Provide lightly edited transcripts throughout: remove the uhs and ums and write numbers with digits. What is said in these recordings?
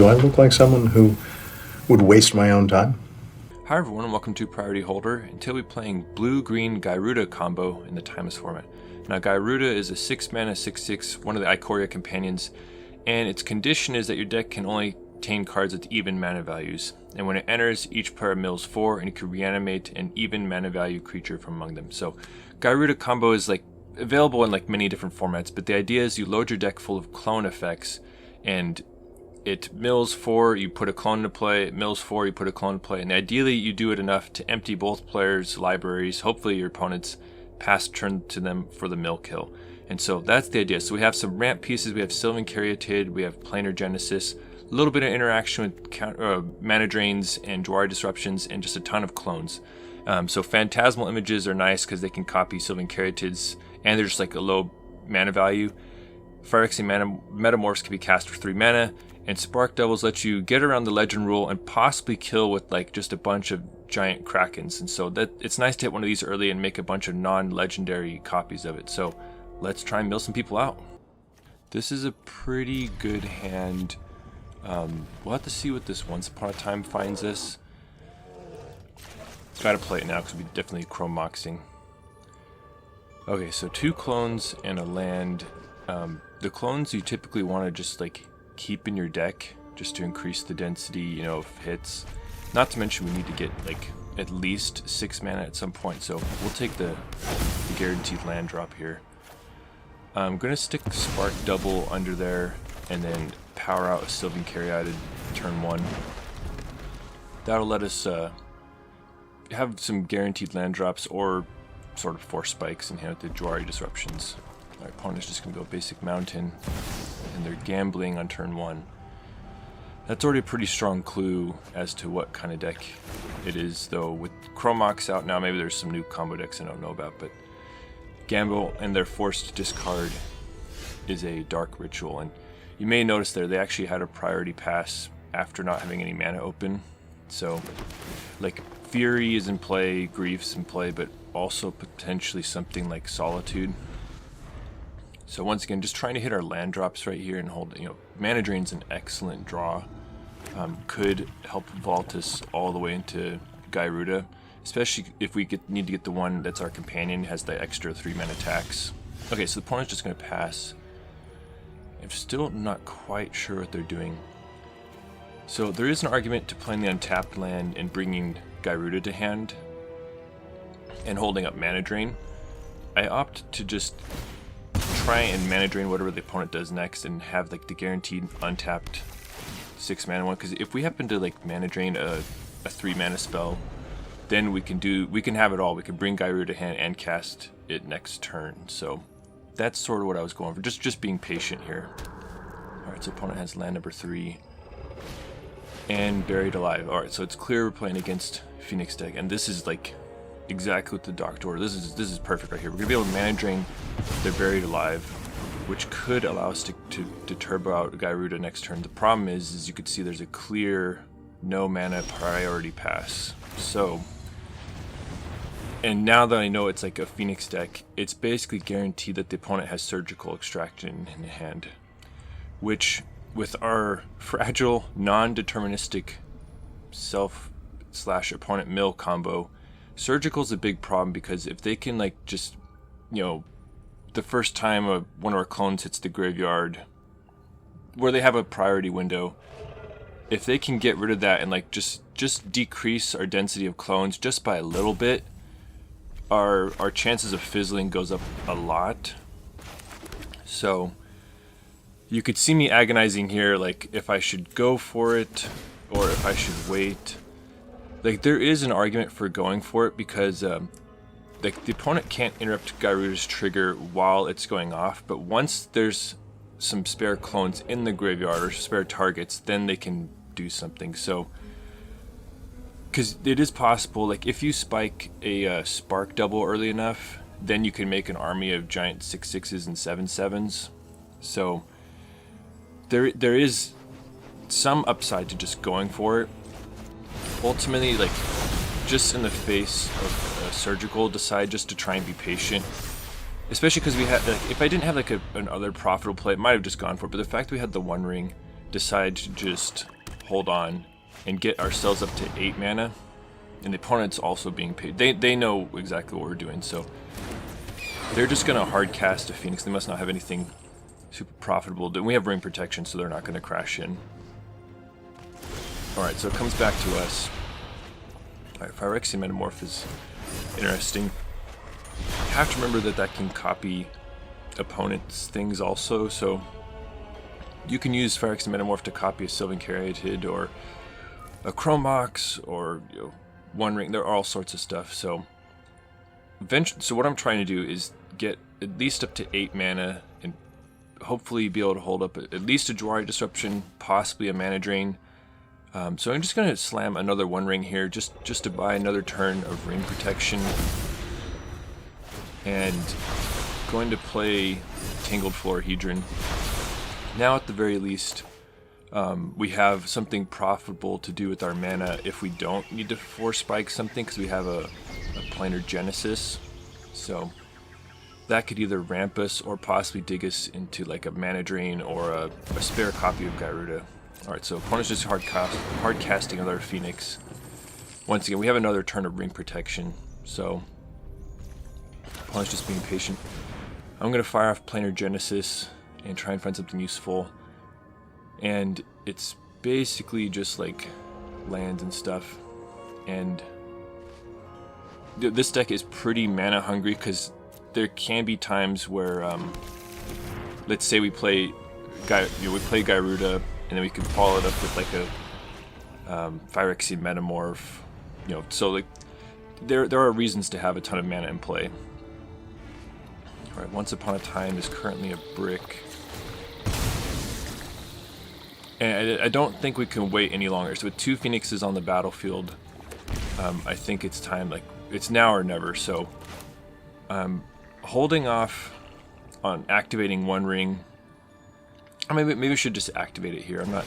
Do I look like someone who would waste my own time? Hi everyone and welcome to Priority Holder, and today we'll be playing blue-green Gyruda combo in the Timeless format. Now Gyruda is a 6 mana 6/6, one of the Ikoria companions, and its condition is that your deck can only contain cards with even mana values. And when it enters, each player mills 4 and you can reanimate an even mana value creature from among them. So Gyruda combo is like available in like many different formats, but the idea is you load your deck full of clone effects and it mills 4, you put a clone into play, it mills 4, you put a clone into play, and ideally you do it enough to empty both players' libraries, hopefully your opponent's pass turn to them for the mill kill. And so that's the idea. So we have some ramp pieces, we have Sylvan Caryatid, we have Planar Genesis, a little bit of interaction with mana drains and Jwari Disruptions, and just a ton of clones. So Phantasmal Images are nice because they can copy Sylvan Caryatids, and they're just like a low mana value. Phyrexian Metamorphs can be cast for 3 mana, and Spark Devils let you get around the legend rule and possibly kill with like just a bunch of giant Krakens. And so that it's nice to hit one of these early and make a bunch of non-legendary copies of it. So let's try and mill some people out. This is a pretty good hand. We'll have to see what this Once Upon a Time finds us. Gotta play it now because we'll be definitely Chrome Moxing. Okay, so 2 clones and a land. The clones you typically want to just like keep in your deck just to increase the density, you know, of hits. Not to mention we need to get like at least 6 mana at some point, so we'll take the guaranteed land drop here. I'm gonna stick Spark Double under there and then power out a Sylvan Caryatid turn 1. That'll let us have some guaranteed land drops or sort of force spikes and hand out the Jwari Disruptions. Our opponent's just going to go basic mountain, and they're gambling on turn 1. That's already a pretty strong clue as to what kind of deck it is, though. With Chrome Mox out now, maybe there's some new combo decks I don't know about, but gamble and their forced discard is a Dark Ritual, and you may notice there they actually had a priority pass after not having any mana open. So, like, Fury is in play, Grief's in play, but also potentially something like Solitude. So once again, just trying to hit our land drops right here and hold, you know, Mana Drain's an excellent draw. Could help vault us all the way into Gyruda, especially if we need to get the one that's our companion, has the extra 3 mana attacks. Okay, so the opponent's just going to pass. I'm still not quite sure what they're doing. So there is an argument to playing the untapped land and bringing Gyruda to hand and holding up Mana Drain. I opt to just try and Mana Drain whatever the opponent does next and have like the guaranteed untapped 6 mana one, because if we happen to like Mana Drain a 3 mana spell, then we can have it all. We can bring Gyruda to hand and cast it next turn. So that's sort of what I was going for, just being patient here. Alright, so opponent has land number 3 and Buried Alive. Alright, so it's clear we're playing against Phoenix deck, and this is like exactly what the Doctor. This is perfect right here. We're gonna be able to Mana Drain their Buried Alive, which could allow us to turbo out Gyruda next turn. The problem is you could see there's a clear no mana priority pass. So, and now that I know it's like a Phoenix deck, it's basically guaranteed that the opponent has Surgical Extraction in hand, which with our fragile, non-deterministic self/opponent mill combo, Surgical's a big problem, because if they can like just, you know, the first time one of our clones hits the graveyard where they have a priority window, if they can get rid of that and like just decrease our density of clones just by a little bit, our chances of fizzling goes up a lot. So you could see me agonizing here, like if I should go for it or if I should wait. Like there is an argument for going for it, because like the opponent can't interrupt Gyruda's trigger while it's going off, but once there's some spare clones in the graveyard or spare targets, then they can do something. So, because it is possible, like if you spike a Spark Double early enough, then you can make an army of giant 6/6s and 7/7s. So there is some upside to just going for it. Ultimately, like, just in the face of Surgical, decide just to try and be patient. Especially because we had, like, if I didn't have like another profitable play, it might have just gone for it. But the fact that we had the One Ring decide to just hold on and get ourselves up to 8 mana, and the opponent's also being paid. They know exactly what we're doing, so they're just going to hard cast a Phoenix. They must not have anything super profitable. We have ring protection, so they're not going to crash in. Alright, so it comes back to us. Alright, Phyrexian Metamorph is interesting. You have to remember that that can copy opponents' things also, so you can use Phyrexian Metamorph to copy a Sylvan Caryatid or a Chrome Mox or One Ring. There are all sorts of stuff. So what I'm trying to do is get at least up to 8 mana and hopefully be able to hold up at least a Jwari Disruption, possibly a Mana Drain. So I'm just going to slam another One Ring here just to buy another turn of ring protection. And going to play Tangled Florahedron. Now at the very least, we have something profitable to do with our mana if we don't need to force spike something, because we have a Planar Genesis. So that could either ramp us or possibly dig us into like a Mana Drain or a spare copy of Gyruda. Alright, so opponent's just hard casting another Phoenix. Once again, we have another turn of ring protection, so opponent's just being patient. I'm going to fire off Planar Genesis and try and find something useful. And it's basically just like lands and stuff. And this deck is pretty mana hungry because there can be times where, let's say we play Gyruda, and then we can follow it up with like a Phyrexian Metamorph. So like there are reasons to have a ton of mana in play. Alright, Once Upon a Time is currently a brick. And I don't think we can wait any longer. So with 2 Phoenixes on the battlefield, I think it's time, like, it's now or never. So holding off on activating One Ring. Maybe we should just activate it here. I'm not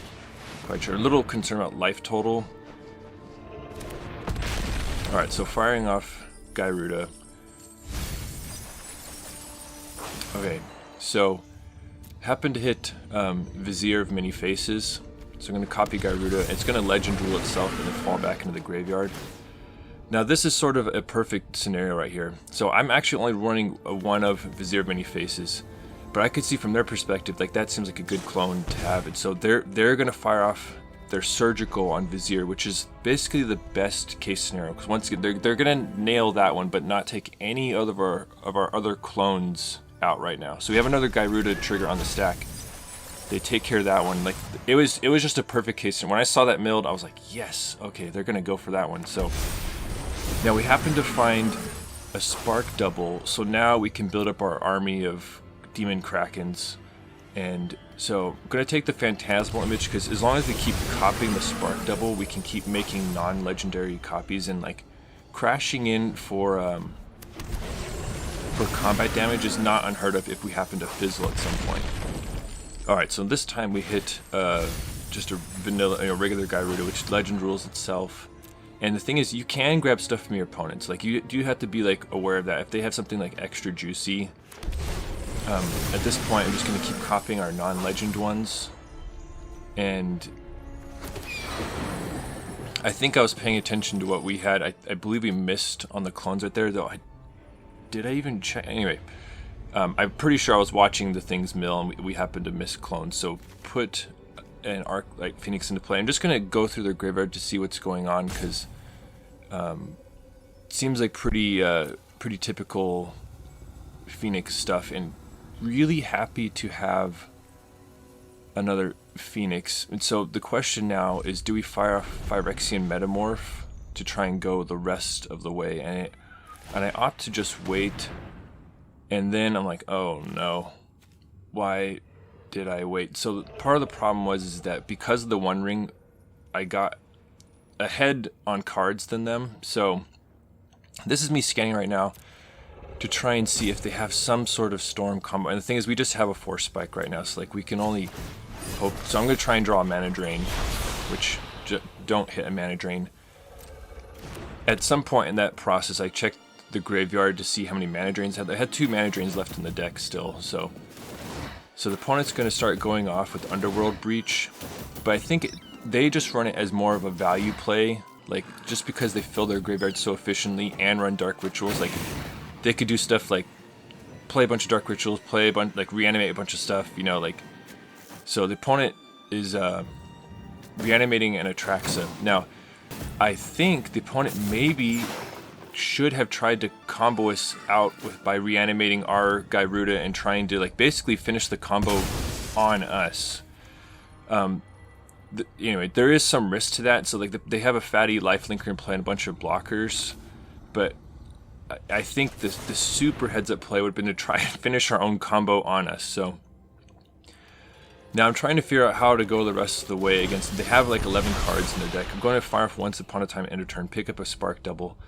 quite sure. A little concerned about life total. Alright, so firing off Gyruda. Okay, so happened to hit Vizier of Many Faces. So I'm going to copy Gyruda. It's going to Legend Rule itself and then fall back into the graveyard. Now this is sort of a perfect scenario right here. So I'm actually only running one of Vizier of Many Faces. But I could see from their perspective, like that seems like a good clone to have. And so they're going to fire off their Surgical on Vizier, which is basically the best case scenario. Because once again, they're going to nail that one, but not take any of our other clones out right now. So we have another Gyruda trigger on the stack. They take care of that one. Like it was just a perfect case scenario. When I saw that milled, I was like, yes, okay, they're going to go for that one. So now we happen to find a Spark Double. So now we can build up our army of Demon Krakens. And so I'm going to take the Phantasmal Image, because as long as we keep copying the Spark Double, we can keep making non-legendary copies, and like crashing in for combat damage is not unheard of if we happen to fizzle at some point. Alright, so this time we hit just a vanilla, regular Gyruda, which legend rules itself. And the thing is, you can grab stuff from your opponents. Like you do have to be like aware of that. If they have something like extra juicy, at this point I'm just going to keep copying our non-legend ones. And I think I was paying attention to what we had. I believe we missed on the clones right there, though. Did I even check? Anyway, I'm pretty sure I was watching the things mill, and we happened to miss clones. So put an Arc like Phoenix into play. I'm just gonna go through their graveyard to see what's going on, because it seems like pretty typical Phoenix stuff, and really happy to have another Phoenix. And so the question now is, do we fire off Phyrexian Metamorph to try and go the rest of the way? And I ought to just wait. And then I'm like, oh no, why did I wait? So part of the problem is that because of the One Ring, I got ahead on cards than them. So this is me scanning right now to try and see if they have some sort of Storm combo. And the thing is, we just have a Force Spike right now, so like we can only hope. So I'm going to try and draw a Mana Drain, which don't hit a Mana Drain. At some point in that process, I checked the graveyard to see how many Mana Drains I had. I had 2 Mana Drains left in the deck still, so So the opponent's going to start going off with Underworld Breach, but I think they just run it as more of a value play, like just because they fill their graveyard so efficiently and run Dark Rituals. Like they could do stuff like play a bunch of Dark Rituals, play a bunch, like reanimate a bunch of stuff, you know, like. So the opponent is reanimating an Atraxa. Now, I think the opponent maybe should have tried to combo us out by reanimating our Gyruda and trying to like basically finish the combo on us. Anyway, there is some risk to that. So like they have a fatty lifelinker and play and a bunch of blockers, but I think the super heads up play would have been to try and finish our own combo on us. So now I'm trying to figure out how to go the rest of the way against. They have like 11 cards in their deck. I'm going to fire off Once Upon a Time end of turn, pick up a Spark Double.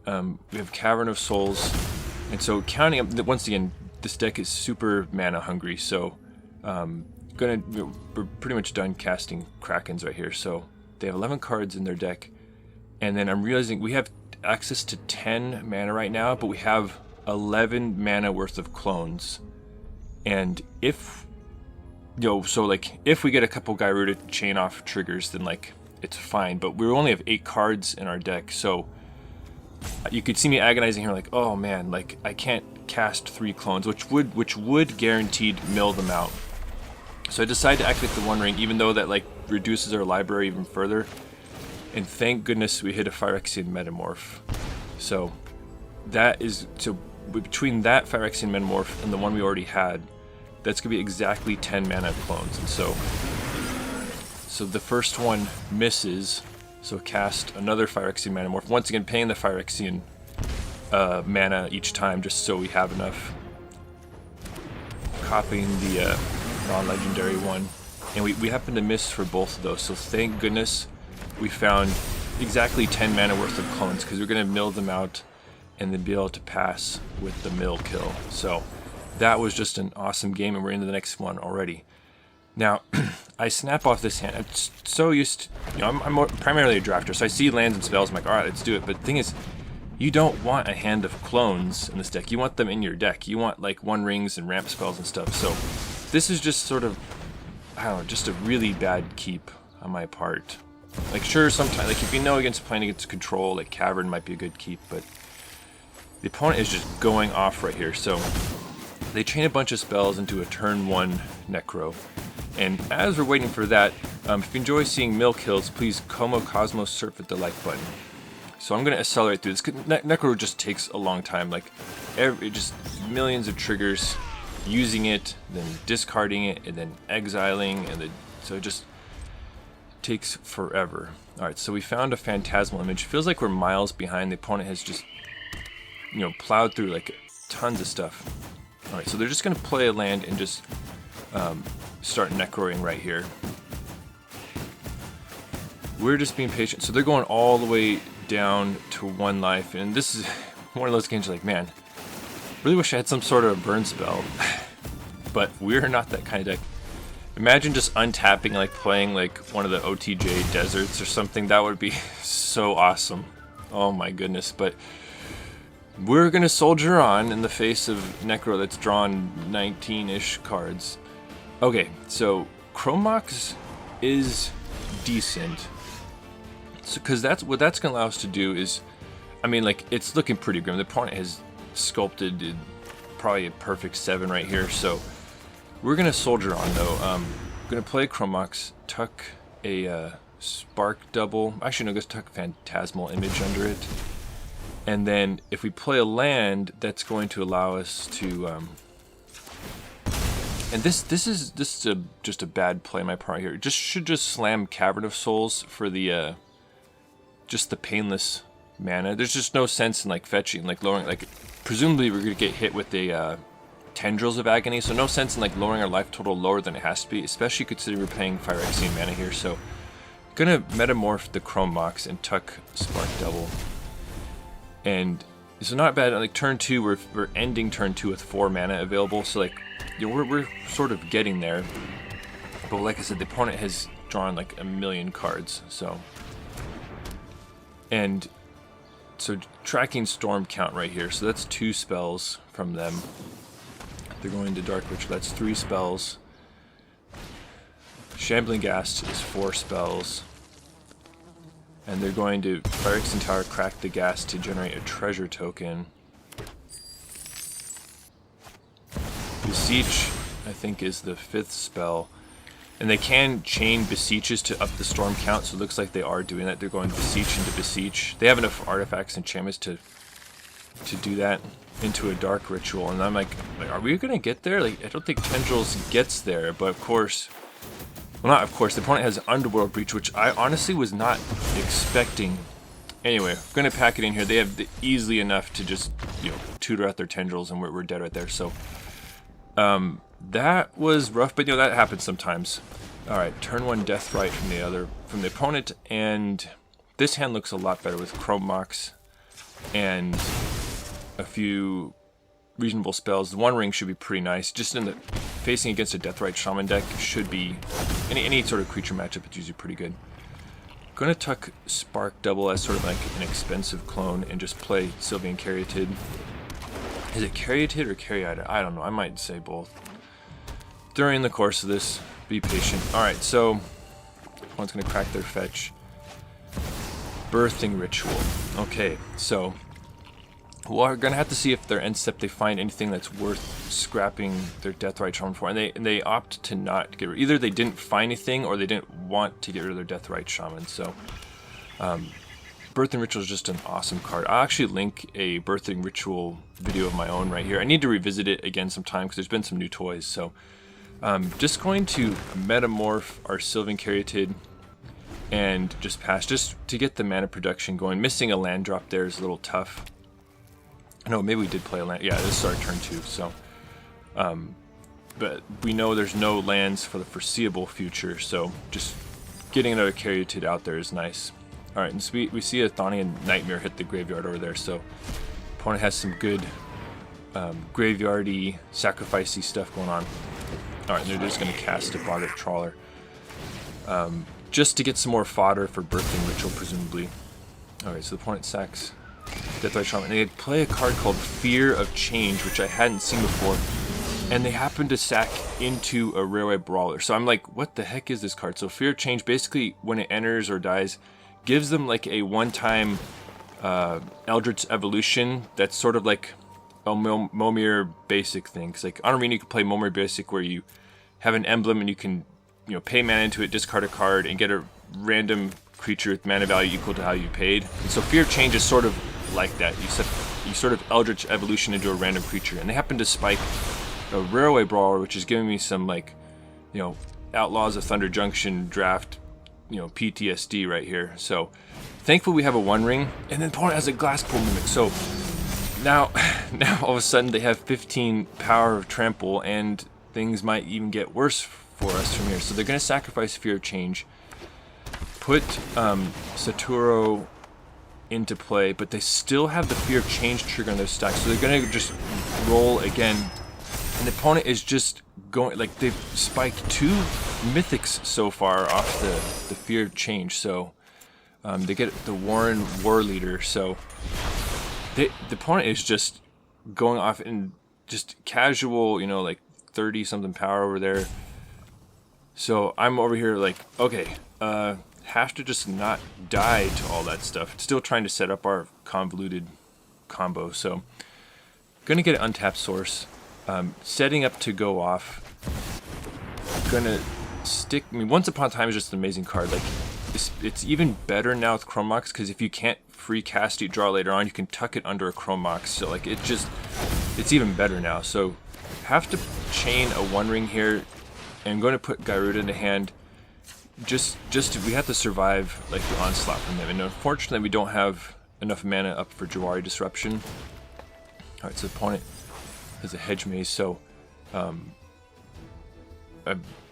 We have Cavern of Souls, and so counting up, once again, this deck is super mana hungry, so we're pretty much done casting Krakens right here. So they have 11 cards in their deck, and then I'm realizing we have access to 10 mana right now, but we have 11 mana worth of clones, and if so like if we get a couple Gyruda chain off triggers, then like it's fine, but we only have 8 cards in our deck, so you could see me agonizing here like, oh man, like I can't cast 3 clones, which would guaranteed mill them out. So I decided to activate the One Ring, even though that like reduces our library even further. And thank goodness we hit a Phyrexian Metamorph. So that is, so between that Phyrexian Metamorph and the one we already had, that's gonna be exactly 10 mana clones. And so the first one misses. So cast another Phyrexian Metamorph. Once again, paying the Phyrexian mana each time, just so we have enough. Copying the non-legendary one. And we happen to miss for both of those. So thank goodness we found exactly 10 mana worth of clones, because we're going to mill them out and then be able to pass with the mill kill. So that was just an awesome game, and we're into the next one already. Now, I snap off this hand. I'm so used to, I'm primarily a drafter, so I see lands and spells, I'm like, alright, let's do it. But the thing is, you don't want a hand of clones in this deck. You want them in your deck. You want, like, One Rings and ramp spells and stuff. So, this is just sort of, I don't know, just a really bad keep on my part. Like, sure, sometimes, like, if you know against playing against control, like, Cavern might be a good keep, but the opponent is just going off right here. So, they chain a bunch of spells into a turn 1 Necro. And as we're waiting for that, if you enjoy seeing mill kills, please Como Cosmos surf at the like button. So I'm going to accelerate through this. Necro just takes a long time, like just millions of triggers, using it, then discarding it, and then exiling, and then so it just takes forever. All right, so we found a Phantasmal Image. Feels like we're miles behind. The opponent has just, plowed through like tons of stuff. All right, so they're just going to play a land and just start necroing right here. We're just being patient. So they're going all the way down to 1 life, and this is one of those games like, man, really wish I had some sort of burn spell. But we're not that kind of deck. Imagine just untapping, like playing like one of the OTJ deserts or something. That would be so awesome. Oh my goodness. But we're gonna soldier on in the face of Necro that's drawn 19-ish cards. Okay, so Chrome Mox is decent. So, because that's what that's gonna allow us to do is, I mean, like, it's looking pretty grim. The opponent has sculpted probably a perfect 7 right here. So we're gonna soldier on though. I'm gonna play Chrome Mox, tuck a Spark Double. Actually, no, just tuck Phantasmal Image under it. And then if we play a land, that's going to allow us to, and this is just a bad play on my part here. Should just slam Cavern of Souls for the just the painless mana. There's just no sense in like fetching, like lowering, like presumably we're gonna get hit with the Tendrils of Agony, so no sense in like lowering our life total lower than it has to be, especially considering we're paying Phyrexian mana here. So I'm gonna metamorph the Chrome Mox and tuck Spark Double. And it's not bad. Like turn 2, we're ending turn 2 with 4 mana available. So like, we're sort of getting there. But like I said, the opponent has drawn like a million cards. So, and so tracking Storm count right here. So that's 2 spells from them. They're going to Dark Ritual. That's 3 spells. Shambling Ghast is 4 spells. And they're going to Phyrexian Tower, crack the gas to generate a treasure token. Beseech, I think, is the 5th spell. And they can chain Beseeches to up the storm count, so it looks like they are doing that. They're going Beseech into Beseech. They have enough artifacts and enchantments to do that into a Dark Ritual. And I'm like, are we going to get there? Like, I don't think Tendrils gets there, but of course... Well, not of course, the opponent has Underworld Breach, which I honestly was not expecting. Anyway, we're going to pack it in here. They have easily enough to just, you know, tutor out their Tendrils, and we're dead right there. So, that was rough, but, you know, that happens sometimes. Alright, turn 1 Deathrite from the opponent, and this hand looks a lot better with Chrome Mox and a few reasonable spells. The One Ring should be pretty nice. Just in the facing against a Deathrite Shaman deck should be any sort of creature matchup. It's usually pretty good. Gonna tuck Spark Double as sort of like an expensive clone and just play Sylvan Caryatid. Is it Caryatid or Caryatid? I don't know. I might say both. During the course of this, be patient. Alright, so one's gonna crack their fetch. Birthing Ritual. Okay, so we're gonna have to see if their end step they find anything that's worth scrapping their Deathrite Shaman for, and they opt to not get rid. Either they didn't find anything or they didn't want to get rid of their Deathrite Shaman. So, Birthing Ritual is just an awesome card. I'll actually link a Birthing Ritual video of my own right here. I need to revisit it again sometime because there's been some new toys. So, just going to Metamorph our Sylvan Caryatid and just pass, just to get the mana production going. Missing a land drop there is a little tough. No, maybe we did play a land. Yeah, this is our turn 2, so... but we know there's no lands for the foreseeable future, so just getting another Caryatid out there is nice. Alright, and so we see a Thonian Nightmare hit the graveyard over there, so... Opponent has some good graveyardy, sacrificey stuff going on. Alright, they're just going to cast a Boggart Trawler. Just to get some more fodder for Birthing Ritual, presumably. Alright, so the opponent sacks Deathrite Shaman. And they play a card called Fear of Change, which I hadn't seen before. And they happen to sack into a Railway Brawler. So I'm like, what the heck is this card? So Fear of Change, basically, when it enters or dies, gives them like a one-time Eldritch Evolution that's sort of like a Momir Basic thing. Because like on Arena, you can play Momir Basic where you have an emblem and you can, you know, pay mana into it, discard a card, and get a random creature with mana value equal to how you paid. And so Fear of Change is sort of like that. You sort of Eldritch Evolution into a random creature, and they happen to spike a Railway Brawler, which is giving me some, like, you know, Outlaws of Thunder Junction draft, you know, PTSD right here. So thankfully we have a One Ring, and then the opponent has a Glasspool Mimic. So now all of a sudden they have 15 power of Trample, and things might even get worse for us from here. So they're going to sacrifice Fear of Change, put Saturo into play, but they still have the Fear of Change trigger on their stack, so they're going to just roll again. And the opponent is just going, like, they've spiked 2 Mythics so far off the Fear of Change, so they get the Warren War Leader, so the opponent is just going off in just casual, you know, like 30-something power over there. So I'm over here like, okay, have to just not die to all that stuff. Still trying to set up our convoluted combo, so gonna get an untapped source. Setting up to go off. Gonna stick. I mean, Once Upon a Time is just an amazing card. Like, it's even better now with Chrome Mox, because if you can't free cast it, draw later on, you can tuck it under a Chrome Mox. So like, it's even better now. So have to chain a One Ring here. And I'm going to put Gyruda in the hand. We have to survive like the onslaught from them. And unfortunately, we don't have enough mana up for Jwari Disruption. All right, so the opponent has a Hedge Maze. So, and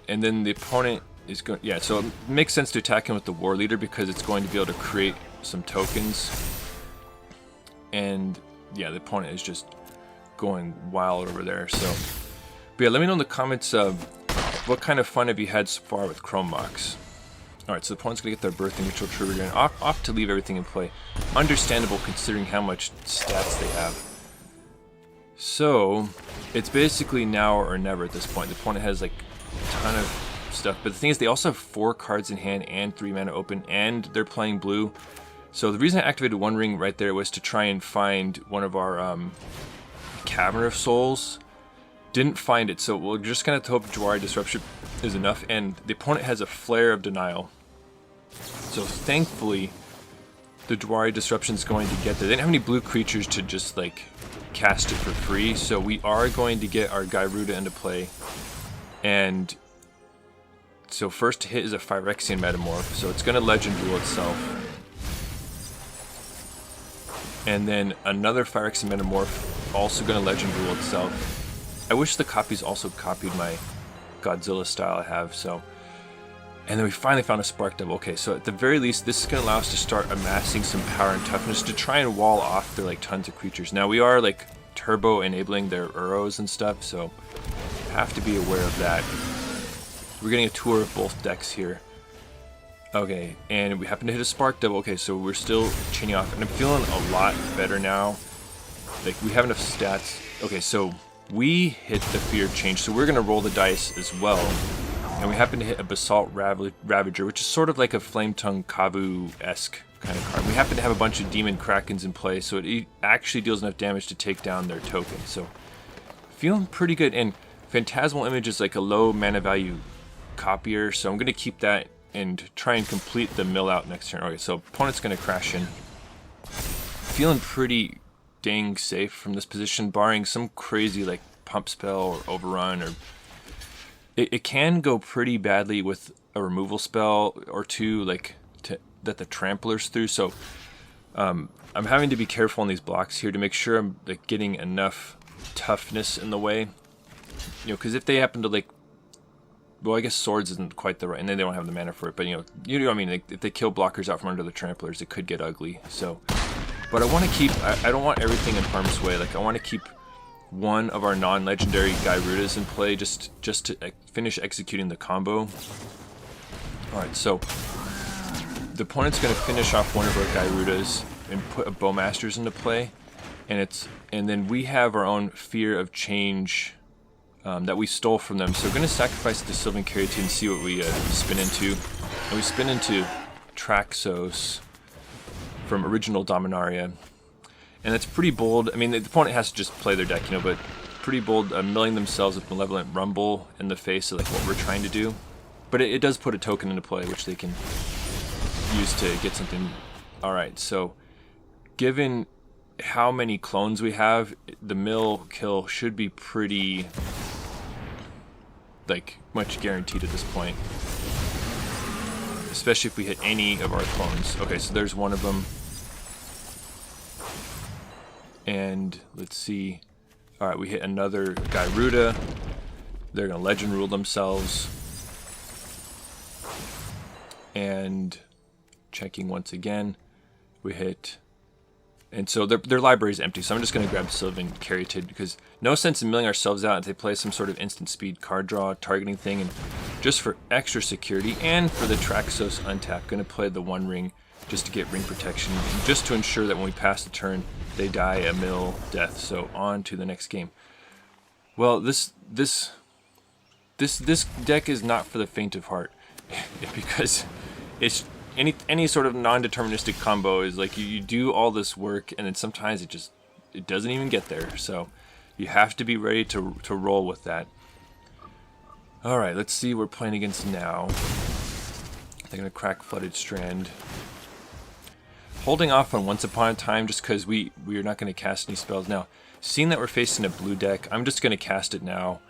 then the opponent is going. Yeah, so it makes sense to attack him with the War Leader because it's going to be able to create some tokens. And yeah, the opponent is just going wild over there. So, but yeah, let me know in the comments. What kind of fun have you had so far with Chrome Mox? Alright, so the opponent's going to get their Birthing Ritual trigger and opt to leave everything in play. Understandable considering how much stats they have. So, it's basically now or never at this point. The opponent has like a ton of stuff, but the thing is they also have 4 cards in hand and 3 mana open, and they're playing blue. So the reason I activated One Ring right there was to try and find one of our Cavern of Souls. Didn't find it, so we're just gonna hope Jwari Disruption is enough, and the opponent has a Flare of Denial. So thankfully the Jwari Disruption is going to get there. They didn't have any blue creatures to just like cast it for free, so we are going to get our Gyruda into play. And so first to hit is a Phyrexian Metamorph, so it's going to Legend Rule itself. And then another Phyrexian Metamorph, also going to Legend Rule itself. I wish the copies also copied my Godzilla style I have, so. And then we finally found a Spark Devil. Okay, so at the very least, this is going to allow us to start amassing some power and toughness to try and wall off their like tons of creatures. Now we are like turbo enabling their Uros and stuff, so have to be aware of that. We're getting a tour of both decks here. Okay, and we happen to hit a Spark Devil. Okay, so we're still chaining off, and I'm feeling a lot better now. Like, we have enough stats. Okay, so we hit the Fear of Change, so we're going to roll the dice as well. And we happen to hit a Basalt Ravager, which is sort of like a Flame Tongue Kavu-esque kind of card. We happen to have a bunch of Demon Krakens in play, so it actually deals enough damage to take down their token. So, feeling pretty good. And Phantasmal Image is like a low mana value copier, so I'm going to keep that and try and complete the mill out next turn. Okay, so opponent's going to crash in. Feeling pretty dang safe from this position, barring some crazy like pump spell or overrun, or it can go pretty badly with a removal spell or two, like that the Trampler's through. So I'm having to be careful on these blocks here to make sure I'm like getting enough toughness in the way, you know, because if they happen to like, well, I guess Swords isn't quite the right, and then they don't have the mana for it, but you know what I mean, like, if they kill blockers out from under the Tramplers, it could get ugly. So, but I want to keep, I don't want everything in harm's way. Like, I want to keep one of our non-legendary Gyrudas in play just to finish executing the combo. Alright, so the opponent's going to finish off one of our Gyrudas and put a Bowmasters into play, and then we have our own Fear of Change that we stole from them. So we're going to sacrifice the Sylvan Caryatid and see what we spin into. And we spin into Traxos from Original Dominaria. And that's pretty bold. I mean, the opponent has to just play their deck, you know, but pretty bold, milling themselves with Malevolent Rumble in the face of like what we're trying to do. But it does put a token into play, which they can use to get something. Alright, so given how many clones we have, the mill kill should be pretty, like, much guaranteed at this point. Especially if we hit any of our clones. Okay, so there's one of them. And let's see. Alright, we hit another Gyruda. They're going to Legend Rule themselves. And checking once again. We hit... And so their library is empty, so I'm just going to grab Sylvan Caryatid, because no sense in milling ourselves out if they play some sort of instant speed card draw targeting thing. And just for extra security and for the Traxos untap, going to play the One Ring just to get ring protection, and just to ensure that when we pass the turn, they die a mill death. So on to the next game. Well, this deck is not for the faint of heart, because it's any sort of non-deterministic combo is like you do all this work and then sometimes it doesn't even get there. So you have to be ready to roll with that. All right, let's see what we're playing against now. They're gonna crack Flooded Strand. Holding off on Once Upon a Time just because we are not going to cast any spells now. Seeing that we're facing a blue deck, I'm just going to cast it now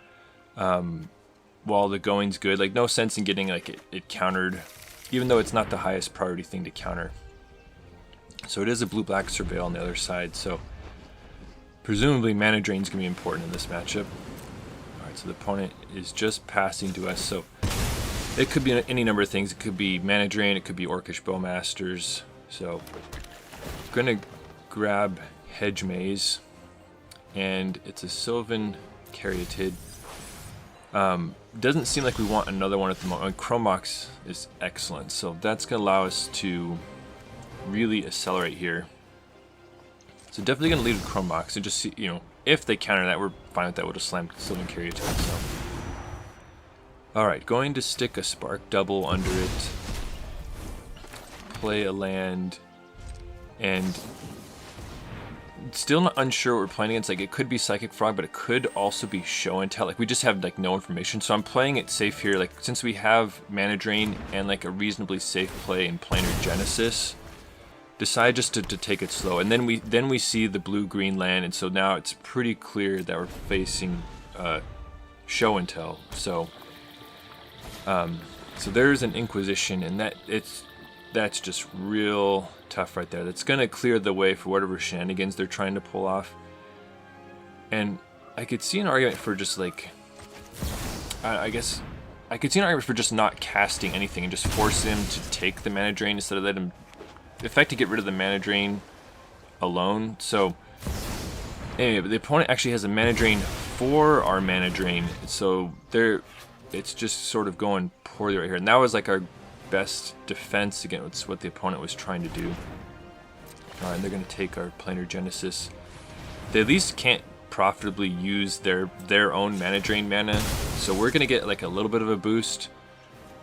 while the going's good. Like, no sense in getting like it countered, even though it's not the highest priority thing to counter. So it is a blue-black Surveil on the other side, so presumably mana drain's going to be important in this matchup. Alright, so the opponent is just passing to us, so it could be any number of things. It could be mana drain, it could be Orcish Bowmasters. So I'm going to grab Hedge Maze, and it's a Sylvan Caryatid. Doesn't seem like we want another one at the moment. Chrome Mox is excellent, so that's going to allow us to really accelerate here. So definitely going to lead with Chrome Mox and just see, you know, if they counter that, we're fine with that. We'll just slam Sylvan Caryatid. So. Alright, going to stick a Spark Double under it. Play a land. And still not unsure what we're playing against. Like, it could be Psychic Frog, but it could also be Show and Tell. Like, we just have like no information. So I'm playing it safe here. Like, since we have Mana Drain and like a reasonably safe play in Planar Genesis, decide just to take it slow. And then we see the blue-green land, and so now it's pretty clear that we're facing Show and Tell. So so there's an Inquisition, and that's just real tough right there. That's gonna clear the way for whatever shenanigans they're trying to pull off. And I could see an argument for just like, I guess I could see an argument for just not casting anything and just force him to take the Mana Drain instead of let him effectively get rid of the Mana Drain alone. So anyway, the opponent actually has a Mana Drain for our Mana Drain, so it's just sort of going poorly right here. And that was like our best defense against what the opponent was trying to do. Alright, and they're going to take our Planar Genesis. They at least can't profitably use their own Mana Drain mana, so we're going to get like a little bit of a boost.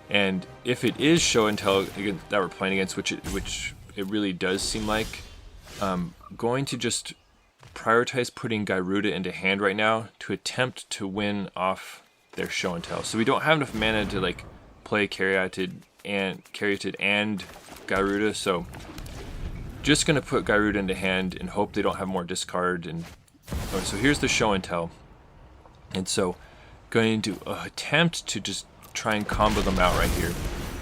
And if it is Show and Tell that we're playing against, which it really does seem like, going to just prioritize putting Gyruda into hand right now to attempt to win off their Show and Tell. So we don't have enough mana to like play Caryatid and Gyruda, so just gonna put Gyruda into hand and hope they don't have more discard. And so here's the Show and Tell, and so going to attempt to just try and combo them out right here.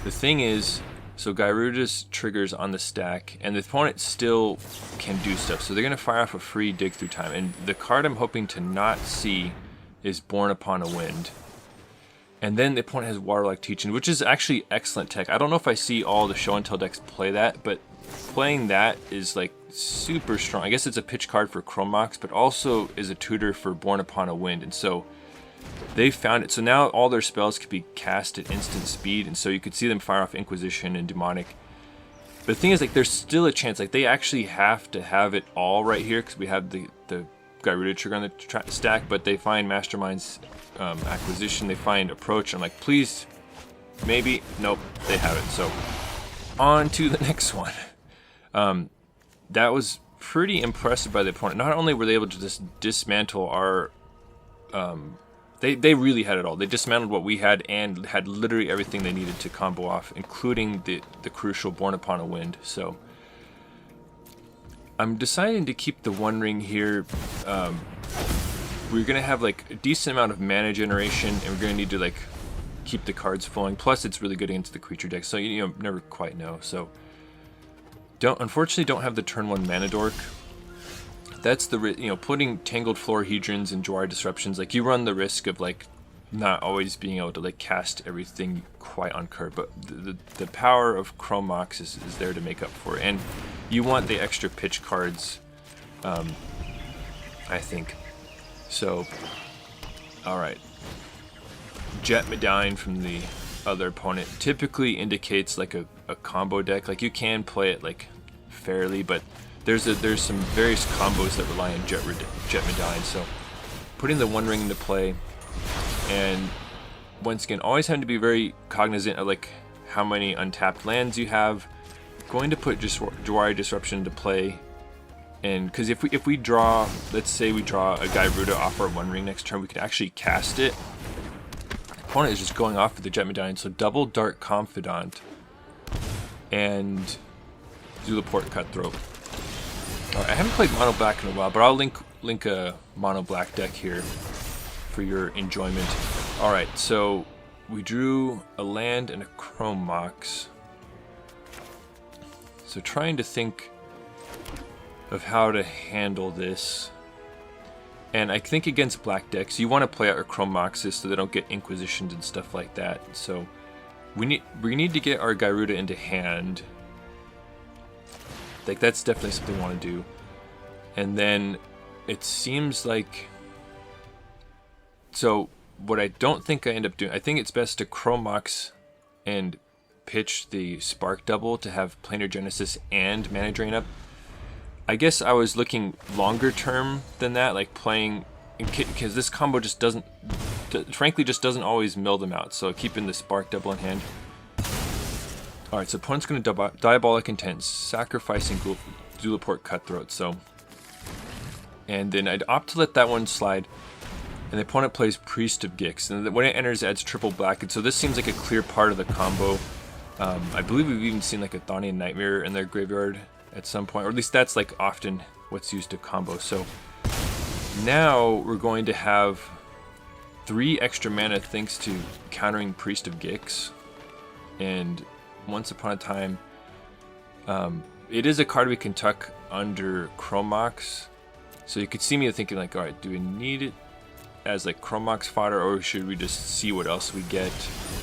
The thing is, so Gyruda's triggers on the stack, and the opponent still can do stuff, so they're gonna fire off a free Dig Through Time, and the card I'm hoping to not see is Born Upon a Wind. And then the opponent has Waterlogged Teaching, which is actually excellent tech. I don't know if I see all the Show and Tell decks play that, but playing that is like super strong. I guess it's a pitch card for Chrome Mox, but also is a tutor for Born Upon a Wind. And so they found it. So now all their spells could be cast at instant speed, and so you could see them fire off Inquisition and Demonic. But the thing is, like, there's still a chance. Like, they actually have to have it all right here because we have the Gyruda trigger on the stack, but they find Mastermind's Acquisition, they find Approach. I'm like, please, maybe, nope, they have it. So on to the next one. That was pretty impressive by the opponent. Not only were they able to just dismantle our, they really had it all. They dismantled what we had and had literally everything they needed to combo off, including the crucial Born Upon a Wind. So I'm deciding to keep the One Ring here. We're gonna have like a decent amount of mana generation, and we're gonna need to like keep the cards flowing. Plus, it's really good against the creature deck, so you know, never quite know. So unfortunately don't have the turn 1 mana dork. That's the putting Tangled Florahedrons and Jwari Disruptions. Like, you run the risk of like not always being able to like cast everything quite on curve, but the power of Chrome Mox is there to make up for it, and you want the extra pitch cards, I think. So, alright. Jet Medallion from the other opponent typically indicates like a combo deck. Like, you can play it like fairly, but there's some various combos that rely on Jet Medallion. So, putting the One Ring into play, and once again, always having to be very cognizant of like how many untapped lands you have. Going to put just Jwari Disruption into play. And because if we draw, let's say we draw a Gyruda off our One Ring next turn, we could actually cast it. The opponent is just going off with the Jet Medallion, so double Dark Confidant and Zulaport Cutthroat. Alright, I haven't played Mono Black in a while, but I'll link a Mono Black deck here for your enjoyment. Alright, so we drew a land and a Chrome Mox. So trying to think of how to handle this. And I think against black decks, you want to play out your Chrome Moxes so they don't get Inquisitions and stuff like that. So we need to get our Gyruda into hand. Like, that's definitely something we want to do. And then it seems like, so what I don't think I end up doing, I think it's best to Chrome Mox and pitch the Spark Double to have Planar Genesis and Mana Drain up. I guess I was looking longer term than that, like playing, because this combo just doesn't, frankly, just doesn't always mill them out. So keeping the Spark Double in hand. All right, so opponent's going to Diabolic Intent, sacrificing Zulaport Cutthroat. So, and then I'd opt to let that one slide. And the opponent plays Priest of Gix, and when it enters, it adds triple black. And so this seems like a clear part of the combo. I believe we've even seen like a Thonian Nightmare in their graveyard at some point, or at least that's like often what's used to combo. So now we're going to have 3 extra mana thanks to countering Priest of Gix. And once upon a time, it is a card we can tuck under Chrome Mox. So you could see me thinking like, all right, do we need it as like Chrome Mox fodder, or should we just see what else we get?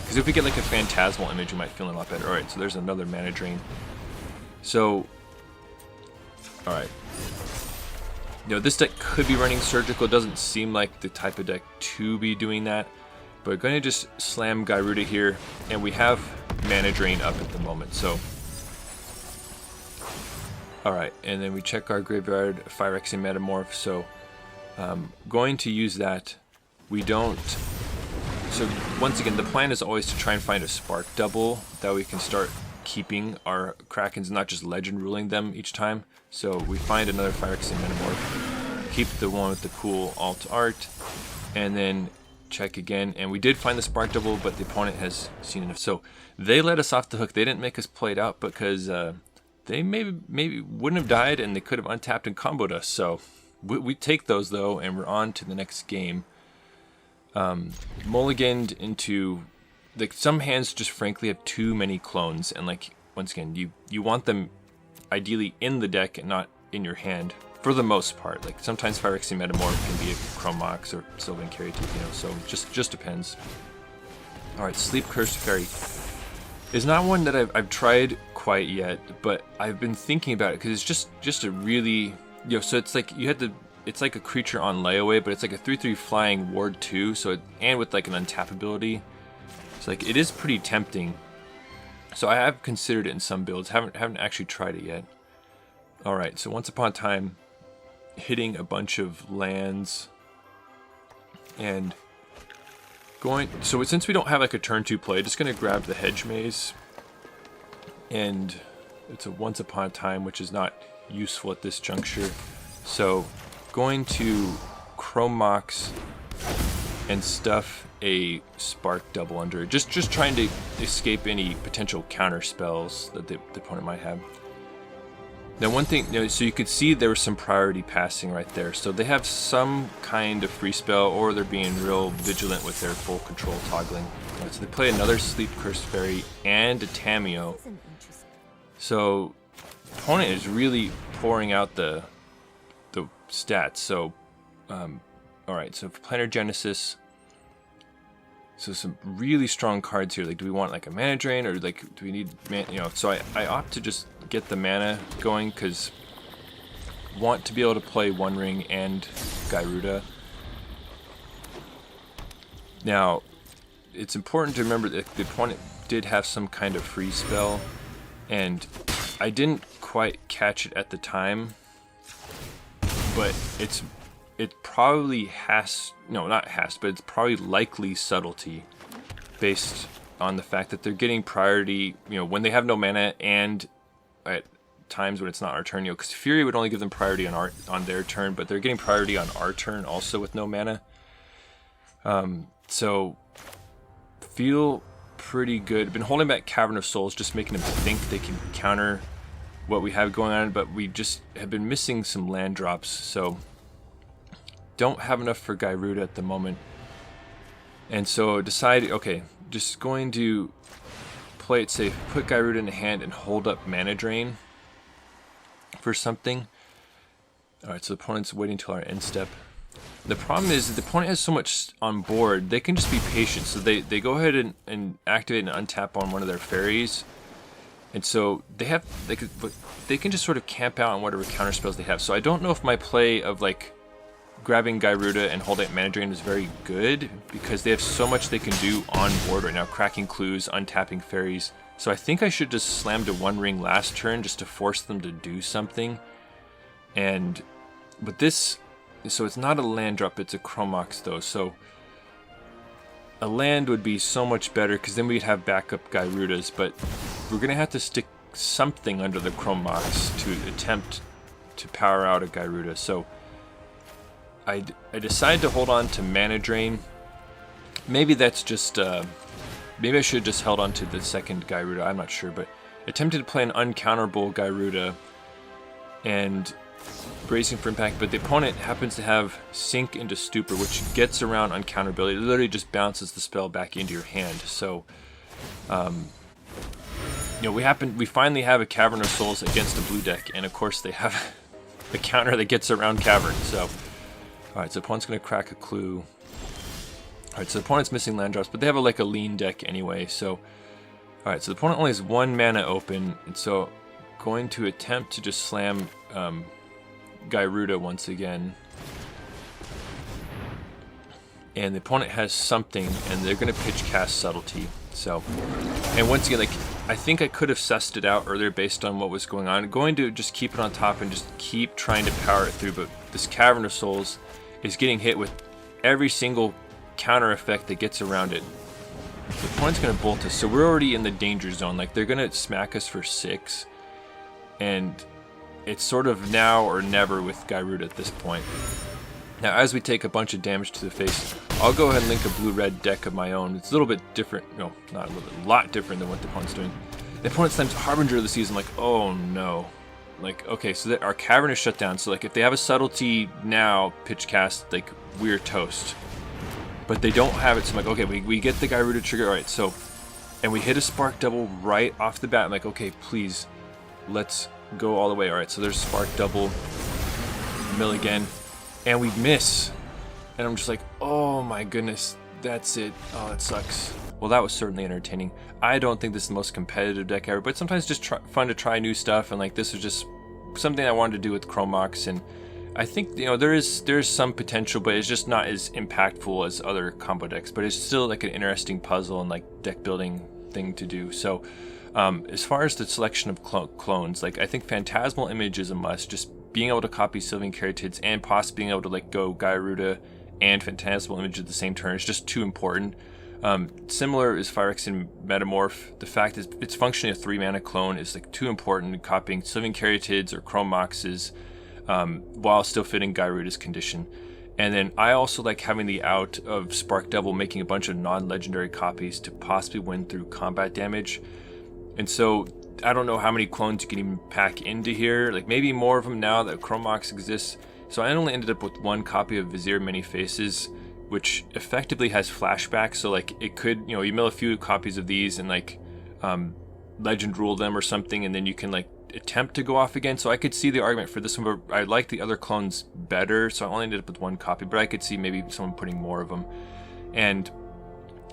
Because if we get like a Phantasmal Image, we might feel a lot better. Alright, so there's another mana drain. So, alright. You know, this deck could be running Surgical. It doesn't seem like the type of deck to be doing that. But we're going to just slam Gyruda here, and we have mana drain up at the moment. So, alright, and then we check our graveyard, Phyrexian Metamorph. So, going to use that. We don't. So once again, the plan is always to try and find a Spark Double that we can start keeping our Krakens, not just legend ruling them each time. So we find another Phyrexian Metamorph, keep the one with the cool alt art, and then check again. And we did find the Spark Double, but the opponent has seen enough. So they let us off the hook. They didn't make us play it out because they maybe wouldn't have died, and they could have untapped and comboed us. So we take those though, and we're on to the next game. Mulliganed into, like, some hands just frankly have too many clones, and like once again, you want them ideally in the deck and not in your hand for the most part. Like sometimes Phyrexian Metamorph can be a Chrome Mox or Sylvan Caryatid, you know, so just depends. All right, Sleep Cursed Fairy is not one that I've tried quite yet, but I've been thinking about it because it's just a really, you know, so it's like you had the, it's like a creature on layaway, but it's like a 3/3 flying ward 2, so and with like an untap ability. It's like it is pretty tempting. So I have considered it in some builds. Haven't actually tried it yet. All right, so once upon a time, hitting a bunch of lands and going. So since we don't have like a turn 2 play, just gonna grab the Hedge Maze, and it's a once upon a time, which is not useful at this juncture. So going to Chrome Mox and stuff a Spark Double under it, just trying to escape any potential counter spells that the opponent might have. Now one thing, you know, so you could see there was some priority passing right there, so they have some kind of free spell, or they're being real vigilant with their full control toggling. Right, so they play another Sleep Cursed Fairy and a Tameo. So opponent is really pouring out the stats. So all right, so for Planar Genesis, so some really strong cards here. Like, do we want like a mana drain, or like do we need mana, you know? So I opt to just get the mana going because want to be able to play One Ring and Gyruda. Now it's important to remember that the opponent did have some kind of free spell, and I didn't quite catch it at the time, but it probably has, no, not has, but it's probably likely Subtlety, based on the fact that they're getting priority, you know, when they have no mana, and at times when it's not our turn, you know, because Fury would only give them priority on their turn, but they're getting priority on our turn also with no mana. So feel pretty good. Been holding back Cavern of Souls, just making them think they can counter what we have going on, but we just have been missing some land drops, so don't have enough for Gyruda at the moment. And so decided, okay, just going to play it safe, put Gyruda in the hand and hold up mana drain for something. Alright, so the opponent's waiting till our end step. The problem is that the opponent has so much on board, they can just be patient. So they go ahead and activate and untap on one of their fairies. And so they can just sort of camp out on whatever counter spells they have. So I don't know if my play of like grabbing Gyruda and holding mana drain is very good, because they have so much they can do on board right now, cracking clues, untapping fairies. So I think I should just slam to One Ring last turn just to force them to do something. But this, so it's not a land drop, it's a Chrome Mox though. So a land would be so much better because then we'd have backup Gyrudas, but we're gonna have to stick something under the Chrome Mox to attempt to power out a Gyruda. So I decided to hold on to Mana Drain. Maybe that's just, maybe I should have just held on to the second Gyruda, I'm not sure, but attempted to play an uncounterable Gyruda and bracing for impact, but the opponent happens to have Sink into Stupor, which gets around uncounterability. It literally just bounces the spell back into your hand. So, you know, we finally have a Cavern of Souls against a blue deck, and of course they have a counter that gets around Cavern. So, alright, so the opponent's going to crack a Clue. Alright, so the opponent's missing land drops, but they have like a lean deck anyway. So, alright, so the opponent only has 1 mana open, and so going to attempt to just slam Gyruda once again. And the opponent has something, and they're going to pitch cast Subtlety. So, and once again, like, I think I could have sussed it out earlier based on what was going on. I'm going to just keep it on top and just keep trying to power it through, but this Cavern of Souls is getting hit with every single counter effect that gets around it. The opponent's going to bolt us, so we're already in the danger zone. Like, they're going to smack us for 6, and it's sort of now or never with Gyruda at this point. Now, as we take a bunch of damage to the face, I'll go ahead and link a blue-red deck of my own. It's a little bit different, no, not a little bit, a lot different than what the opponent's doing. The opponent's time's Harbinger of the Season, like, oh no. Like, okay, so that our Cavern is shut down, so like if they have a Subtlety now, pitch cast, like, we're toast. But they don't have it, so I'm like, okay, we get the Gyruda trigger, alright, so, and we hit a Spark Double right off the bat. I'm like, okay, please, let's go all the way. Alright, so there's Spark Double, mill again, and we miss. And I'm just like, oh my goodness, that's it. Oh, that sucks. Well, that was certainly entertaining. I don't think this is the most competitive deck ever, but sometimes just fun to try new stuff, and like this was just something I wanted to do with Chrome Mox, and I think, you know, there's some potential, but it's just not as impactful as other combo decks, but it's still like an interesting puzzle and like deck building thing to do. So as far as the selection of clones, like I think Phantasmal Image is a must. Just being able to copy Sylvan Caryatids and possibly being able to like go Gyruda and Phantasmal Image at the same turn is just too important. Similar is Phyrexian Metamorph. The fact is it's functionally a 3-mana clone is like too important in copying Sylvan Caryatids or Chrome Moxes while still fitting Gyruda's condition. And then I also like having the out of Spark Double, making a bunch of non-legendary copies to possibly win through combat damage. And so I don't know how many clones you can even pack into here, like maybe more of them now that Chrome Mox exists. So I only ended up with 1 copy of Vizier Many Faces, which effectively has flashback. So like it could, you know, you mill a few copies of these and like legend rule them or something, and then you can like attempt to go off again. So I could see the argument for this one, but I like the other clones better, so I only ended up with 1 copy, but I could see maybe someone putting more of them. And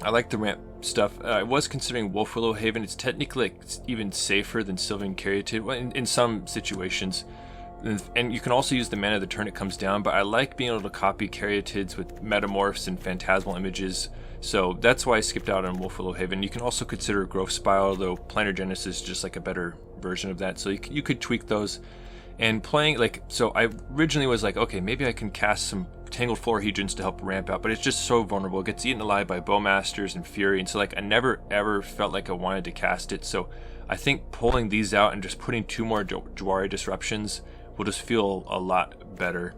I like the ramp stuff. I was considering Wolf Willow Haven. It's technically like even safer than Sylvan Caryatid in some situations. And you can also use the mana the turn it comes down, but I like being able to copy Caryatids with Metamorphs and Phantasmal Images, so that's why I skipped out on Wolf Willow Haven. You can also consider Growth Spiral, though Planar Genesis is just like a better version of that, so you could tweak those. And playing, like, so I originally was like, okay, maybe I can cast some Tangled Florahedrons to help ramp out, but it's just so vulnerable. It gets eaten alive by Bowmasters and Fury, and so like I never ever felt like I wanted to cast it, so I think pulling these out and just putting 2 more Jwari Disruptions will just feel a lot better.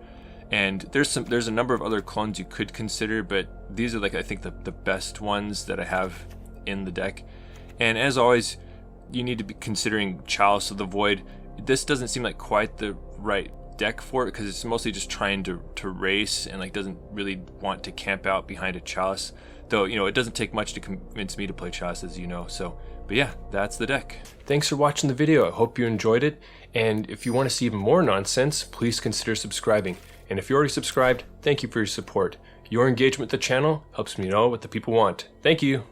And there's a number of other clones you could consider, but these are like I think the best ones that I have in the deck. And as always, you need to be considering Chalice of the Void. This doesn't seem like quite the right deck for it because it's mostly just trying to race and like doesn't really want to camp out behind a Chalice, though, you know, it doesn't take much to convince me to play Chalice, as you know. So, but yeah, that's the deck. Thanks for watching the video. I hope you enjoyed it, and if you want to see even more nonsense, please consider subscribing. And if you're already subscribed, thank you for your support. Your engagement with the channel helps me know what the people want. Thank you.